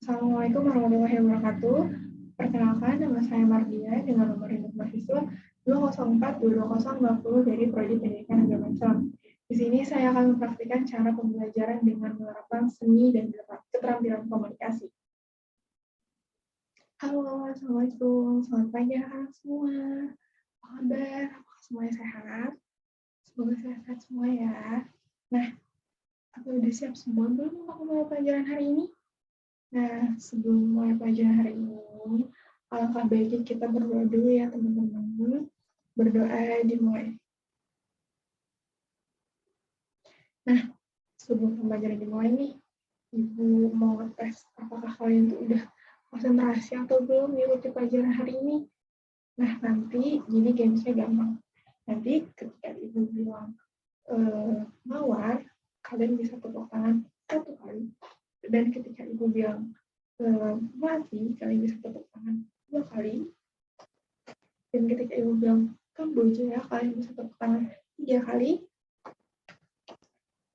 Assalamualaikum warahmatullahi wabarakatuh. Perkenalkan, nama saya Mardia dengan nomor induk mahasiswa 204-220-20 dari Prodi Pendidikan Agama Islam. Di sini saya akan mempraktikkan cara pembelajaran dengan menerapkan seni dan keterampilan komunikasi. Halo, Assalamualaikum. Selamat pagi anak semua. Apa kabar? Apakah semuanya sehat? Semoga sehat semua ya. Nah, apa udah siap semua belum untuk mulai pelajaran hari ini? Nah, sebelum mulai pelajaran hari ini, alangkah baiknya kita berdoa dulu ya teman-teman. Berdoa dimulai. Nah, sebelum pembelajaran dimulai nih, Ibu mau ngetes apakah kalian tuh udah konsentrasi atau belum mengikuti pelajaran hari ini. Nah, nanti jadi gamesnya gampang. Nanti ketika Ibu bilang mawar, kalian bisa tepuk tangan 1 kali. Dan ketika Ibu bilang mati, kalian bisa tepuk tangan 2 kali. Dan ketika Ibu bilang Kamboja ya, kalian bisa tepuk tangan 3 kali.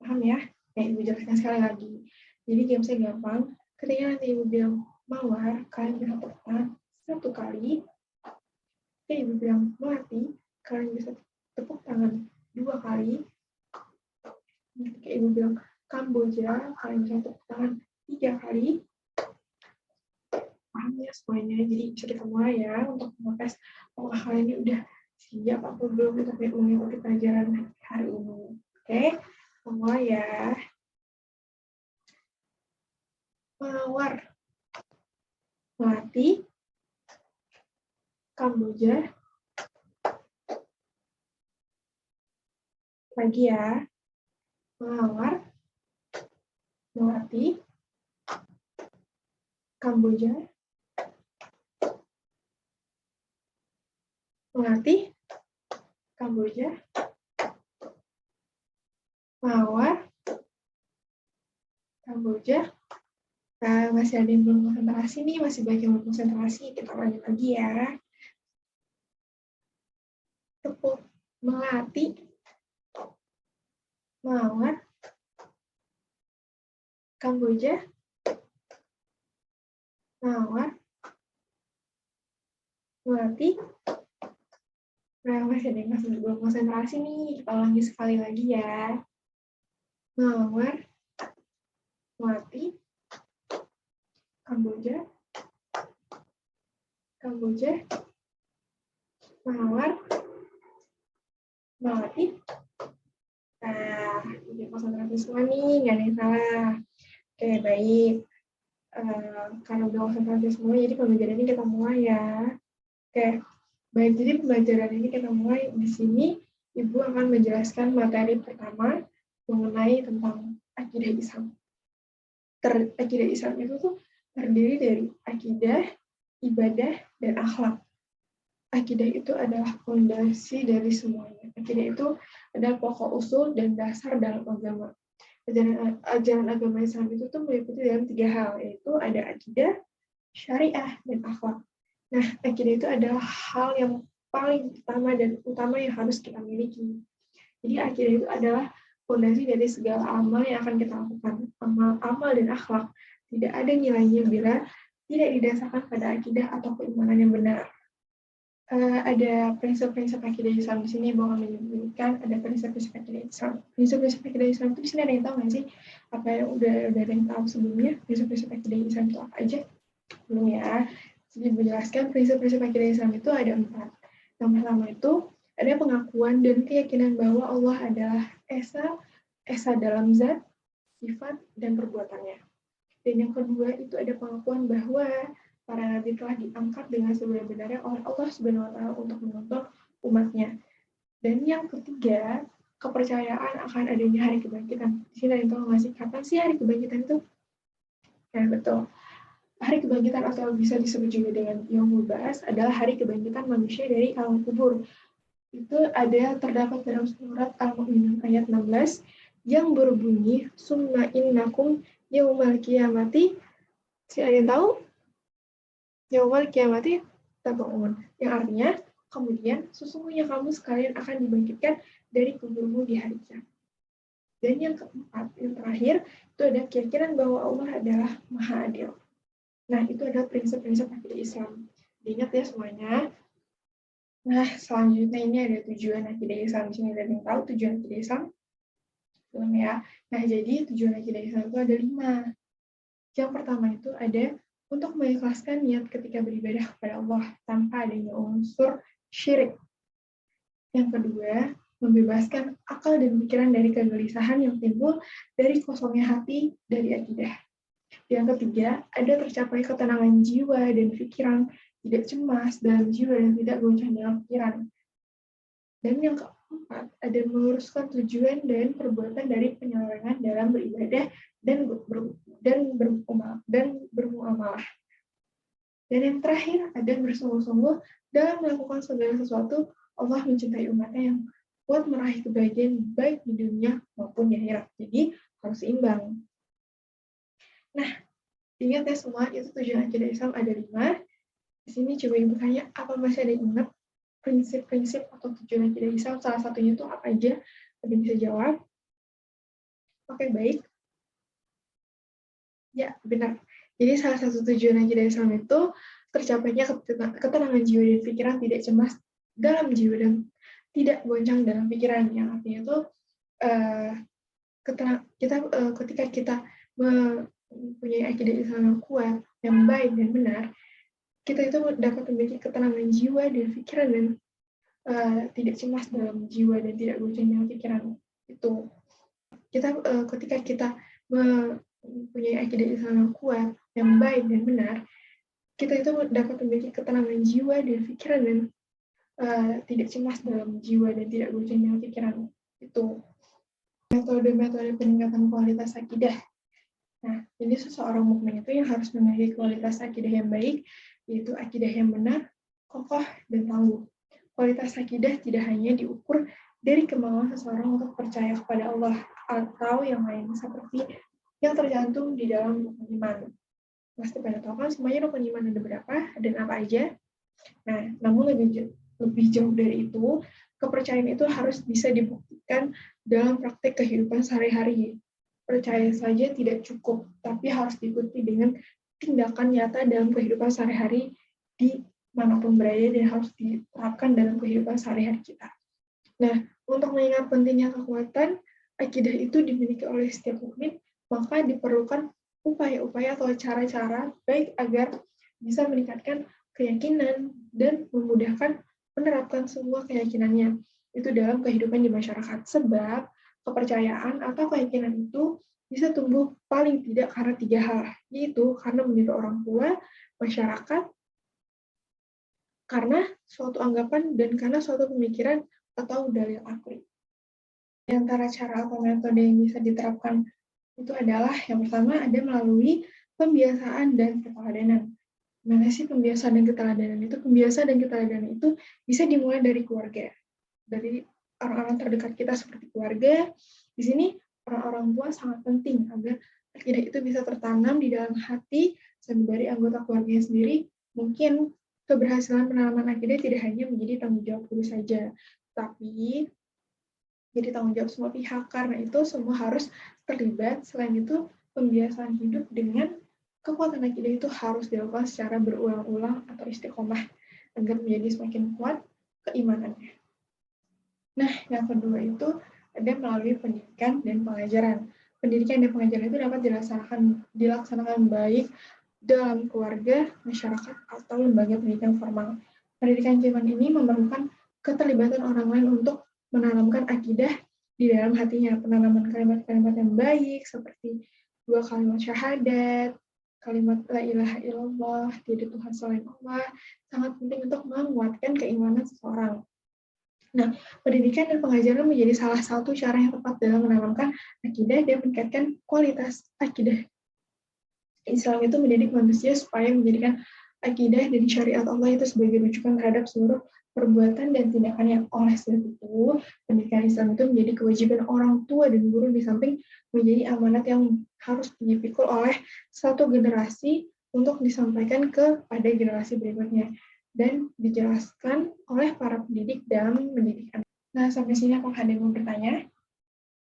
Paham ya? Ibu jelaskan sekali lagi. Jadi gamesnya gampang. Ketika nanti Ibu bilang mawar, kalian bisa tepuk tangan 1 kali. Ketika Ibu bilang mati, kalian bisa tepuk tangan 2 kali. Dan ketika Ibu bilang Kamboja, kalian bisa tepuk tangan 3 kali. Paham ya semuanya? Jadi bisa kita mulai ya untuk mengetes apakah kalian ini udah siap atau belum untuk mengikuti pelajaran hari ini. Oke, mulai ya. Mawar, melati, Kamboja. Lagi ya. Mawar, melati, Kamboja. Melati, Kamboja. Mawar, Kamboja. Nah, masih ada yang belum konsentrasi nih, masih banyak yang belum konsentrasi. Kita lanjut lagi ya. Tepuk, melati, mawar, Kamboja, mawar, melati. Nah, masih ada yang belum konsentrasi nih. Kita ulangi sekali lagi ya. Mawar, melati, Kamboja, Kamboja, mawar, melati. Nah, jadi konsentrasi semua nih, nggak ada yang salah. Oke, baik. Karena udah konsentrasi semua, jadi pembelajaran ini kita mulai ya. Oke, baik. Jadi pembelajaran ini kita mulai di sini. Ibu akan menjelaskan materi pertama mengenai tentang akidah Islam. Akidah Islam itu tuh terdiri dari akidah, ibadah, dan akhlak. Akidah itu adalah fondasi dari semuanya. Akidah itu adalah pokok usul dan dasar dalam agama. Ajaran agama Islam itu tuh meliputi dalam 3 hal, yaitu ada akidah, syariah, dan akhlak. Nah, akidah itu adalah hal yang paling pertama dan utama yang harus kita miliki. Jadi akidah itu adalah fondasi dari segala amal yang akan kita lakukan. Amal dan akhlak tidak ada nilainya bila tidak didasarkan pada akidah atau keimanan yang benar. Ada prinsip-prinsip akidah Islam di sini, bahwa menyebutkan ada prinsip-prinsip akidah Islam. Prinsip-prinsip akidah Islam itu di sini ada yang tahu nggak sih? Apa yang udah ada yang tahu sebelumnya? Prinsip-prinsip akidah Islam itu apa aja? Belum ya. Jadi menjelaskan prinsip-prinsip akidah Islam itu ada 4. Yang pertama itu ada pengakuan dan keyakinan bahwa Allah adalah esa dalam zat, sifat, dan perbuatannya. Dan yang kedua itu ada pengakuan bahwa para nabi telah diangkat dengan sebenar-benarnya oleh Allah Subhanahu wa Ta'ala untuk menuntun umatnya. Dan yang ketiga, kepercayaan akan adanya hari kebangkitan. Di sini ada yang tahu nggak sih kapan sih hari kebangkitan itu? Ya, betul. Hari kebangkitan atau bisa disebut juga dengan Yaumul Ba'ats adalah hari kebangkitan manusia dari alam kubur. Itu ada terdapat dalam surat Al-Mu'minun ayat 16 yang berbunyi summa innakum yaumal qiyamati. Ada yang tahu? Yaumal qiyamati tab'un. Yang artinya kemudian sesungguhnya kamu sekalian akan dibangkitkan dari kuburmu di hari kiamat. Dan yang keempat, yang terakhir, itu ada keyakinan bahwa Allah adalah Maha Adil. Nah, itu adalah prinsip-prinsip akidah Islam. Diingat ya semuanya. Nah, selanjutnya ini ada tujuan akidah Islam. Di sini ada yang tahu tujuan akidah Islam? Belum ya. Nah, jadi tujuan akidah Islam itu ada 5. Yang pertama itu ada untuk mengikhlaskan niat ketika beribadah kepada Allah tanpa adanya unsur syirik. Yang kedua, membebaskan akal dan pikiran dari kegelisahan yang timbul dari kosongnya hati dari akidah. Yang ketiga, ada tercapai ketenangan jiwa dan pikiran, tidak cemas dalam jiwa dan tidak goncang dalam pikiran. Dan yang keempat, ada meluruskan tujuan dan perbuatan dari penyelewengan dalam beribadah dan bermuamalah. Dan yang terakhir, ada bersungguh-sungguh dalam melakukan segala sesuatu. Allah mencintai umatnya yang kuat meraih kebahagiaan baik di dunia maupun di akhirat. Jadi harus seimbang. Nah, ingat ya semua, itu tujuan akidah Islam ada 5. Di sini coba ibu tanya, apa masih ada yang ingat prinsip-prinsip atau tujuan akidah Islam? Salah satunya itu apa aja? Ada bisa jawab? Oke, baik. Ya, benar. Jadi salah satu tujuan akidah Islam itu tercapainya ketenangan jiwa dan pikiran, tidak cemas dalam jiwa dan tidak goncang dalam pikiran. Yang artinya itu ketika kita mempunyai akidah Islam yang kuat, yang baik dan benar, kita itu dapat memiliki ketenangan jiwa dan pikiran dan tidak cemas dalam jiwa dan tidak goncang dalam pikiran. Itu ketika kita mempunyai akidah Islam yang kuat, yang baik dan benar, kita itu dapat memiliki ketenangan jiwa dan pikiran dan tidak cemas dalam jiwa dan tidak goncang dalam pikiran. Itu metode-metode peningkatan kualitas akidah. Nah, jadi seseorang mukmin itu yang harus memiliki kualitas akidah yang baik, yaitu akidah yang benar, kokoh, dan tangguh. Kualitas akidah tidak hanya diukur dari kemauan seseorang untuk percaya kepada Allah atau yang lain, seperti yang tercantum di dalam rukun iman. Pasti pada tahu kan semuanya rukun iman ada berapa dan apa aja. Nah, namun lebih jauh dari itu, kepercayaan itu harus bisa dibuktikan dalam praktek kehidupan sehari-hari. Percaya saja tidak cukup, tapi harus diikuti dengan tindakan nyata dalam kehidupan sehari-hari di manapun berada dan harus diterapkan dalam kehidupan sehari-hari kita. Nah, untuk mengingat pentingnya kekuatan akidah itu dimiliki oleh setiap mukmin, maka diperlukan upaya-upaya atau cara-cara baik agar bisa meningkatkan keyakinan dan memudahkan menerapkan semua keyakinannya itu dalam kehidupan di masyarakat. Sebab kepercayaan atau keyakinan itu bisa tumbuh paling tidak karena 3 hal, yaitu karena meniru orang tua, masyarakat, karena suatu anggapan, dan karena suatu pemikiran atau dalil akli. Di antara cara atau metode yang bisa diterapkan itu adalah yang pertama ada melalui pembiasaan dan keteladanan. Mana sih pembiasaan dan keteladanan itu? Pembiasaan dan keteladanan itu bisa dimulai dari keluarga, dari orang-orang terdekat kita seperti keluarga. Di sini orang-orang tua sangat penting agar akidah itu bisa tertanam di dalam hati dari anggota keluarga sendiri. Mungkin keberhasilan penanaman akidah tidak hanya menjadi tanggung jawab guru saja, tapi jadi tanggung jawab semua pihak. Karena itu semua harus terlibat. Selain itu, pembiasaan hidup dengan kekuatan akidah itu harus dilakukan secara berulang-ulang atau istiqomah agar menjadi semakin kuat keimanannya. Nah, yang kedua itu ada melalui pendidikan dan pengajaran. Pendidikan dan pengajaran itu dapat dilaksanakan baik dalam keluarga, masyarakat, atau lembaga pendidikan formal. Pendidikan zaman ini memerlukan keterlibatan orang lain untuk menanamkan akidah di dalam hatinya. Penanaman kalimat-kalimat yang baik seperti 2 kalimat syahadat, kalimat la ilaha illallah, tiada Tuhan selain Allah, sangat penting untuk menguatkan keimanan seseorang. Nah, pendidikan dan pengajaran menjadi salah satu cara yang tepat dalam menanamkan akidah dan meningkatkan kualitas akidah. Islam itu mendidik manusia supaya menjadikan akidah dan syariat Allah itu sebagai rujukan terhadap seluruh perbuatan dan tindakannya. Oleh sebab itu, pendidikan Islam itu menjadi kewajiban orang tua dan guru di samping menjadi amanat yang harus dipikul oleh satu generasi untuk disampaikan kepada generasi berikutnya dan dijelaskan oleh para pendidik dalam pendidikan. Nah, sampai sini apakah ada yang mau bertanya?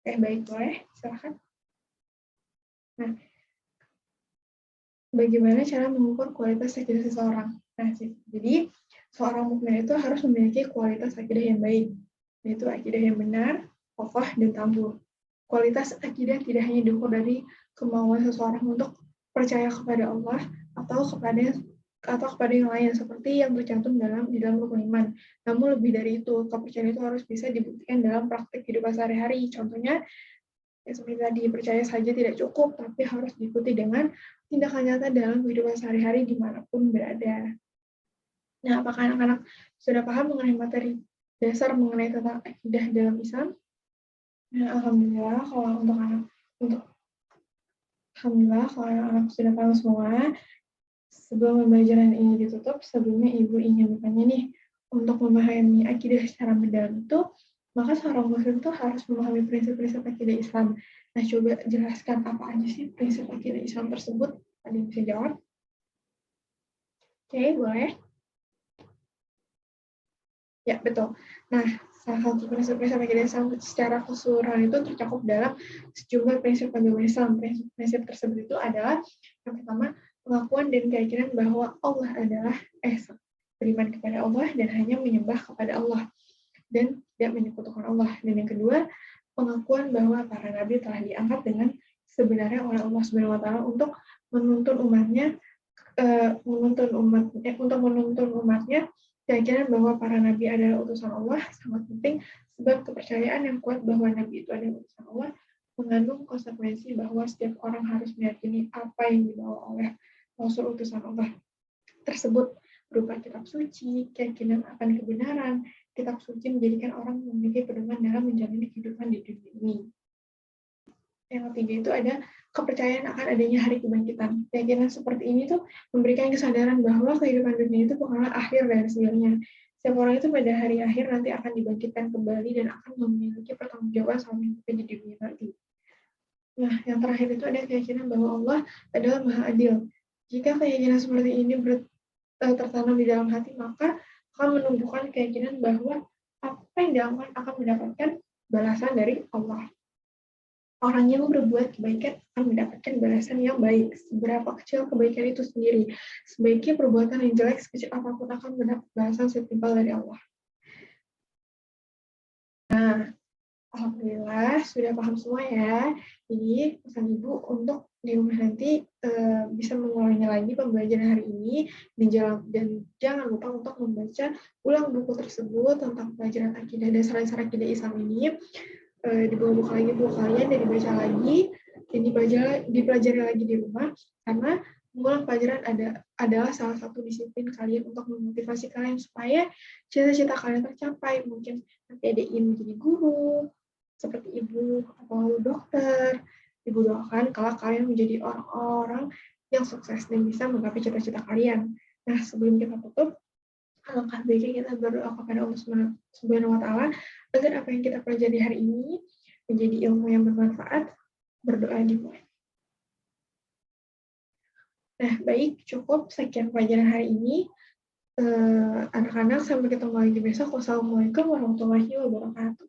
Oke, baik, boleh, silakan. Nah, bagaimana cara mengukur kualitas akidah seseorang. Nah, jadi seorang mukmin itu harus memiliki kualitas akidah yang baik, yaitu akidah yang benar, kokoh, dan tambur. Kualitas akidah tidak hanya diukur dari kemauan seseorang untuk percaya kepada Allah atau kepada yang lain seperti yang tercantum di dalam rukun iman. Namun lebih dari itu, kepercayaan itu harus bisa dibuktikan dalam praktik kehidupan sehari-hari. Contohnya, ya seperti tadi, percaya saja tidak cukup, tapi harus diikuti dengan tindakan nyata dalam kehidupan sehari-hari dimanapun berada. Nah, apakah anak-anak sudah paham mengenai materi dasar mengenai tentang akidah dalam Islam? Nah, alhamdulillah kalau anak-anak sudah paham semua. Sebelum pembelajaran ini ditutup, sebelumnya Ibu ingin bertanya nih, untuk memahami akidah secara mendalam itu, maka seorang muslim itu harus memahami prinsip-prinsip akidah Islam. Nah, coba jelaskan apa aja sih prinsip akidah Islam tersebut? Ada yang bisa jawab? Oke, boleh. Ya, betul. Nah, salah satu prinsip-prinsip akidah Islam secara keseluruhan itu tercakup dalam sejumlah prinsip agama Islam. Prinsip tersebut itu adalah yang pertama, pengakuan dan keyakinan bahwa Allah adalah beriman kepada Allah dan hanya menyembah kepada Allah dan tidak menyekutukan Allah. Dan yang kedua, pengakuan bahwa para nabi telah diangkat dengan sebenarnya oleh Allah Subhanahu wa taala untuk menuntun umatnya. Keyakinan bahwa para nabi adalah utusan Allah sangat penting, sebab kepercayaan yang kuat bahwa nabi itu adalah utusan Allah mengandung konsekuensi bahwa setiap orang harus meyakini apa yang dibawa oleh Rasul utusan Allah tersebut, berupa kitab suci, keyakinan akan kebenaran. Kitab suci menjadikan orang memiliki pedoman dalam menjalani kehidupan di dunia ini. Yang ketiga itu ada kepercayaan akan adanya hari kebangkitan. Keyakinan seperti ini tuh memberikan kesadaran bahwa kehidupan dunia itu bukanlah akhir dari segalanya. Setiap orang itu pada hari akhir nanti akan dibangkitkan kembali dan akan memiliki pertanggungjawaban selama hidupnya di dunia nanti. Nah, yang terakhir itu ada keyakinan bahwa Allah adalah Maha Adil. Jika keyakinan seperti ini tertanam di dalam hati, maka akan menumbuhkan keyakinan bahwa apa yang dilakukan akan mendapatkan balasan dari Allah. Orang yang berbuat kebaikan akan mendapatkan balasan yang baik. Seberapa kecil kebaikan itu sendiri, sebaiknya perbuatan yang jelek sekecil apapun akan mendapat balasan setimpal dari Allah. Nah, alhamdulillah sudah paham semua ya. Jadi pesan Ibu untuk di rumah nanti bisa mengulangi lagi pembelajaran hari ini dan jangan lupa untuk membaca ulang buku tersebut tentang pelajaran akidah dan dasar akidah Islam ini. Dibawa lagi buku kalian dan dibaca lagi dan dipelajari lagi di rumah, karena mengulang pelajaran adalah salah satu disiplin kalian untuk memotivasi kalian supaya cita-cita kalian tercapai. Mungkin nanti ada yang menjadi guru seperti Ibu atau dokter. Ibu doakan kalau kalian menjadi orang-orang yang sukses dan bisa menggapai cita-cita kalian. Nah, sebelum kita tutup, alangkah baiknya kita berdoa kepada Allah Subhanahu wa taala agar apa yang kita pelajari hari ini menjadi ilmu yang bermanfaat. Berdoa dimulai. Nah, baik, cukup sekian pelajaran hari ini. Anak-anak, sampai ketemu lagi besok. Wassalamualaikum warahmatullahi wabarakatuh.